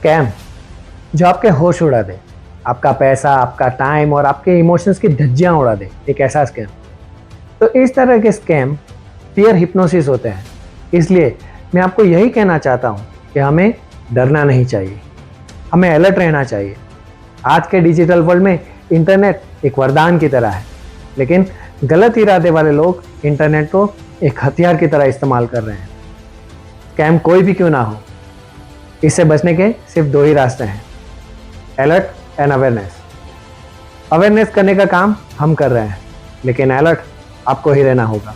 Scam जो आपके होश उड़ा दे, आपका पैसा, आपका टाइम और आपके इमोशंस की धज्जियां उड़ा दे, एक ऐसा स्कैम। तो इस तरह के स्कैम पीयर हिप्नोसिस होते हैं। इसलिए मैं आपको यही कहना चाहता हूं कि हमें डरना नहीं चाहिए, हमें अलर्ट रहना चाहिए। आज के डिजिटल वर्ल्ड में इंटरनेट एक वरदान की तरह है, लेकिन गलत इरादे वाले लोग इंटरनेट को एक हथियार की तरह इस्तेमाल कर रहे हैं। स्कैम कोई भी क्यों ना हो, इससे बचने के सिर्फ दो ही रास्ते हैं, अलर्ट एंड अवेयरनेस। अवेयरनेस करने का काम हम कर रहे हैं, लेकिन अलर्ट आपको ही रहना होगा।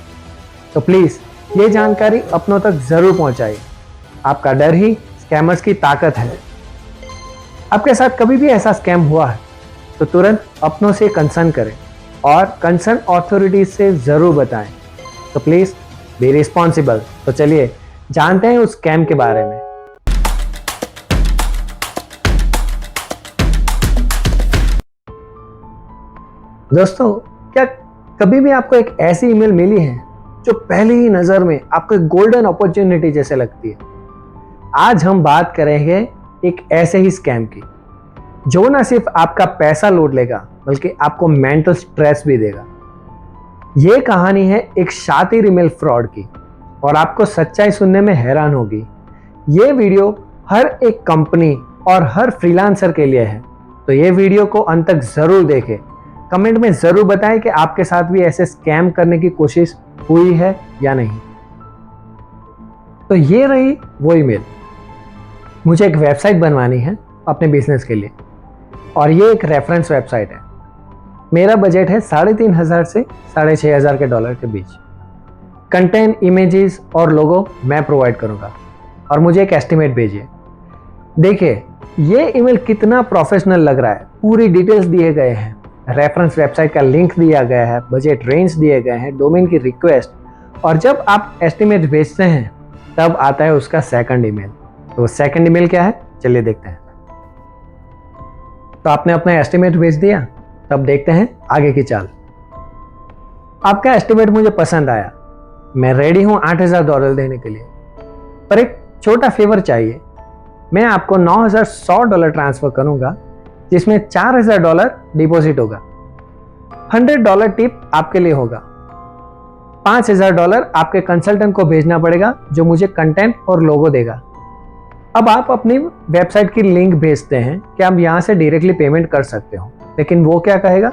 तो प्लीज़ ये जानकारी अपनों तक ज़रूर पहुंचाइए। आपका डर ही स्कैमर्स की ताकत है। आपके साथ कभी भी ऐसा स्कैम हुआ है तो तुरंत अपनों से कंसर्न करें और कंसर्न अथॉरिटीज से ज़रूर बताएं। तो प्लीज़ बी रिस्पॉन्सिबल। तो चलिए जानते हैं उस स्कैम के बारे में। दोस्तों, क्या कभी भी आपको एक ऐसी ईमेल मिली है जो पहली ही नज़र में आपको एक गोल्डन अपॉर्चुनिटी जैसे लगती है? आज हम बात करेंगे एक ऐसे ही स्कैम की, जो ना सिर्फ आपका पैसा लूट लेगा बल्कि आपको मेंटल स्ट्रेस भी देगा। ये कहानी है एक शातिर ईमेल फ्रॉड की और आपको सच्चाई सुनने में हैरान होगी। ये वीडियो हर एक कंपनी और हर फ्रीलांसर के लिए है, तो ये वीडियो को अंत तक ज़रूर देखें। कमेंट में ज़रूर बताएं कि आपके साथ भी ऐसे स्कैम करने की कोशिश हुई है या नहीं। तो ये रही वो ईमेल। मुझे एक वेबसाइट बनवानी है अपने बिजनेस के लिए और ये एक रेफरेंस वेबसाइट है। मेरा बजट है $3,500 से $6,500 के डॉलर के बीच। कंटेंट, इमेजेस और लोगो मैं प्रोवाइड करूँगा और मुझे एक एस्टिमेट भेजिए। देखिए ये ईमेल कितना प्रोफेशनल लग रहा है। पूरी डिटेल्स दिए गए हैं, रेफरेंस वेबसाइट का लिंक दिया गया है, बजट रेंज दिए गए हैं, डोमेन की रिक्वेस्ट, और जब आप एस्टिमेट भेजते हैं तब आता है उसका सेकंड ईमेल। तो सेकंड ईमेल क्या है, चलिए देखते हैं। तो आपने अपना एस्टिमेट भेज दिया, तब देखते हैं आगे की चाल। आपका एस्टिमेट मुझे पसंद आया, मैं रेडी हूं $8,000 देने के लिए, पर एक छोटा फेवर चाहिए। मैं आपको $9,100 ट्रांसफर करूंगा, जिसमें $4,000 डिपॉजिट होगा, $100 टिप आपके लिए होगा, $5,000 आपके कंसल्टेंट को भेजना पड़ेगा जो मुझे कंटेंट और लोगो देगा। अब आप अपनी वेबसाइट की लिंक भेजते हैं कि आप यहाँ से डायरेक्टली पेमेंट कर सकते हो, लेकिन वो क्या कहेगा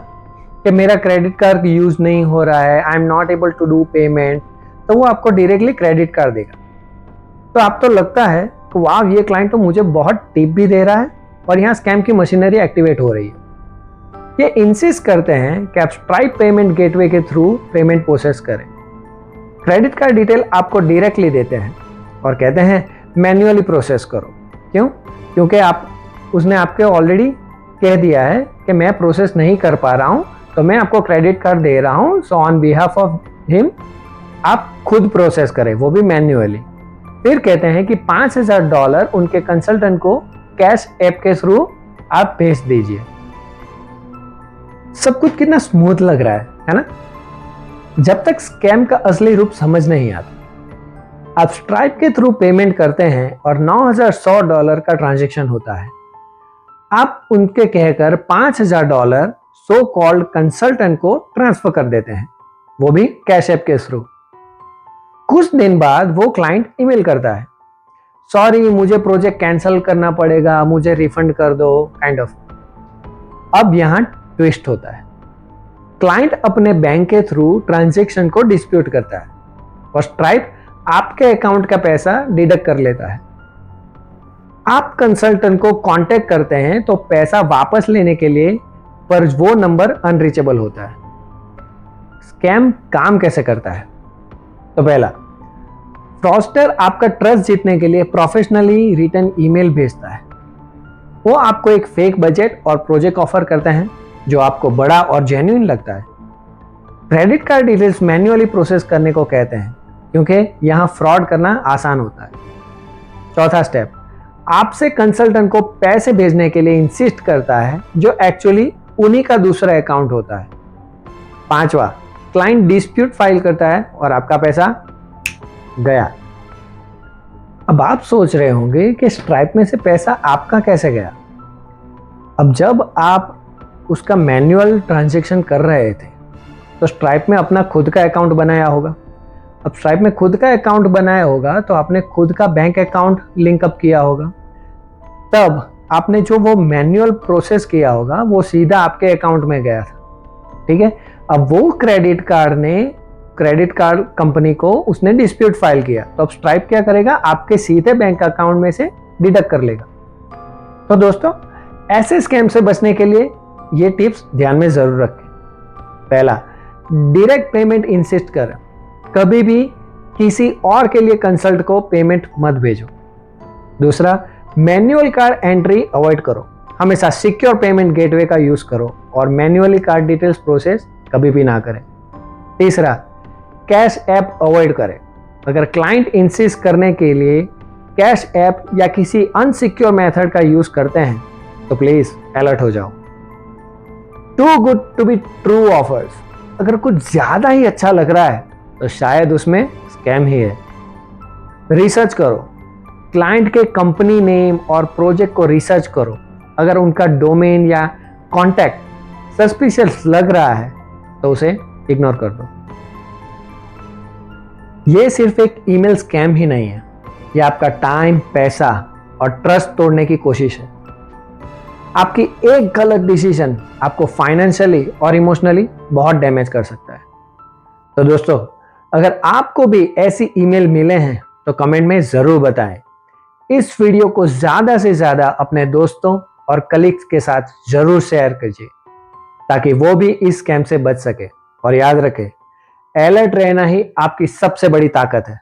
कि मेरा क्रेडिट कार्ड यूज नहीं हो रहा है, I am not able to do payment, तो वो आपको डायरेक्टली क्रेडिट कार्ड देगा। तो आप तो लगता है कि वाह, ये क्लाइंट तो मुझे बहुत टिप भी दे रहा है और यहाँ स्कैम की मशीनरी एक्टिवेट हो रही है। ये इंसिस्ट करते हैं कि आप स्ट्राइप पेमेंट गेटवे के थ्रू पेमेंट प्रोसेस करें। क्रेडिट कार्ड डिटेल आपको डायरेक्टली देते हैं और कहते हैं मैन्युअली प्रोसेस करो। क्यों? क्योंकि उसने आपके ऑलरेडी कह दिया है कि मैं प्रोसेस नहीं कर पा रहा हूँ, तो मैं आपको क्रेडिट कार्ड दे रहा हूँ, so on behalf of him आप खुद प्रोसेस करें, वो भी मैन्युअली। फिर कहते हैं कि $5,000 उनके कंसल्टेंट को कैश ऐप के थ्रू आप भेज दीजिए। सब कुछ कितना स्मूथ लग रहा है ना? जब तक स्कैम का असली रूप समझ नहीं आता। आप स्ट्राइप के थ्रू पेमेंट करते हैं और $9,100 का ट्रांजैक्शन होता है। आप उनके कहकर $5,000 सो कॉल्ड कंसल्टेंट को ट्रांसफर कर देते हैं, वो भी कैश ऐप के थ्रू। कुछ दिन बाद वो क्लाइंट ईमेल करता है, सॉरी मुझे प्रोजेक्ट कैंसिल करना पड़ेगा, मुझे रिफंड कर दो, काइंड ऑफ। अब यहां ट्विस्ट होता है। क्लाइंट अपने बैंक के थ्रू ट्रांजैक्शन को डिस्प्यूट करता है और स्ट्राइप आपके अकाउंट का पैसा डिडक्ट कर लेता है। आप कंसल्टेंट को कांटेक्ट करते हैं तो पैसा वापस लेने के लिए, पर वो नंबर अनरीचेबल होता है। स्कैम काम कैसे करता है? तो पहला, फ्रॉडस्टर आपका ट्रस्ट जीतने के लिए प्रोफेशनली रिटन ईमेल भेजता है। वो आपको एक फेक बजट और प्रोजेक्ट ऑफर करते हैं जो आपको बड़ा और जेन्युइन लगता है। Credit card details manually process करने को कहते हैं, क्योंकि यहां फ्रॉड करना आसान होता है। चौथा स्टेप, आपसे कंसल्टेंट को पैसे भेजने के लिए इंसिस्ट करता है जो एक्चुअली उन्हीं का दूसरा अकाउंट होता है। पांचवा, क्लाइंट डिस्प्यूट फाइल करता है और आपका पैसा गया। अब आप सोच रहे होंगे कि स्ट्राइप में से पैसा आपका कैसे गया। अब जब आप उसका मैन्युअल ट्रांजैक्शन कर रहे थे तो स्ट्राइप में अपना खुद का अकाउंट बनाया होगा। अब स्ट्राइप में खुद का अकाउंट बनाया होगा तो आपने खुद का बैंक अकाउंट लिंकअप किया होगा। तब आपने जो वो मैन्युअल प्रोसेस किया होगा वो सीधा आपके अकाउंट में गया था, ठीक है। अब वो क्रेडिट कार्ड कंपनी को उसने डिस्प्यूट फाइल किया, तो अब स्ट्राइप क्या करेगा, आपके सीधे बैंक अकाउंट में से डिडक्ट कर लेगा। तो दोस्तों, ऐसे स्कैम से बचने के लिए ये टिप्स ध्यान में जरूर रखें। पहला, डायरेक्ट पेमेंट इंसिस्ट करें। कभी भी किसी और के लिए कंसल्ट को पेमेंट मत भेजो। दूसरा, मैन्युअल कार्ड एंट्री अवॉइड करो। हमेशा सिक्योर पेमेंट गेटवे का यूज करो और मैन्युअली कार्ड डिटेल्स प्रोसेस कभी भी ना करें। तीसरा, कैश ऐप अवॉइड करें। अगर क्लाइंट इंसिस्ट करने के लिए कैश ऐप या किसी अनसिक्योर मेथड का यूज करते हैं तो प्लीज अलर्ट हो जाओ। Too good to be true offers. अगर कुछ ज्यादा ही अच्छा लग रहा है तो शायद उसमें स्कैम ही है। रिसर्च करो, क्लाइंट के कंपनी नेम और प्रोजेक्ट को रिसर्च करो। अगर उनका डोमेन या कॉन्टैक्ट सस्पिशियस लग रहा है तो उसे इग्नोर कर दो। ये सिर्फ एक ईमेल स्कैम ही नहीं है, ये आपका टाइम, पैसा और ट्रस्ट तोड़ने की कोशिश है। आपकी एक गलत डिसीजन आपको फाइनेंशियली और इमोशनली बहुत डैमेज कर सकता है। तो दोस्तों, अगर आपको भी ऐसी ईमेल मिले हैं तो कमेंट में जरूर बताएं। इस वीडियो को ज्यादा से ज्यादा अपने दोस्तों और कलीग्स के साथ जरूर शेयर कीजिए ताकि वो भी इस स्कैम से बच सके। और याद रखें, अलर्ट रहना ही आपकी सबसे बड़ी ताकत है।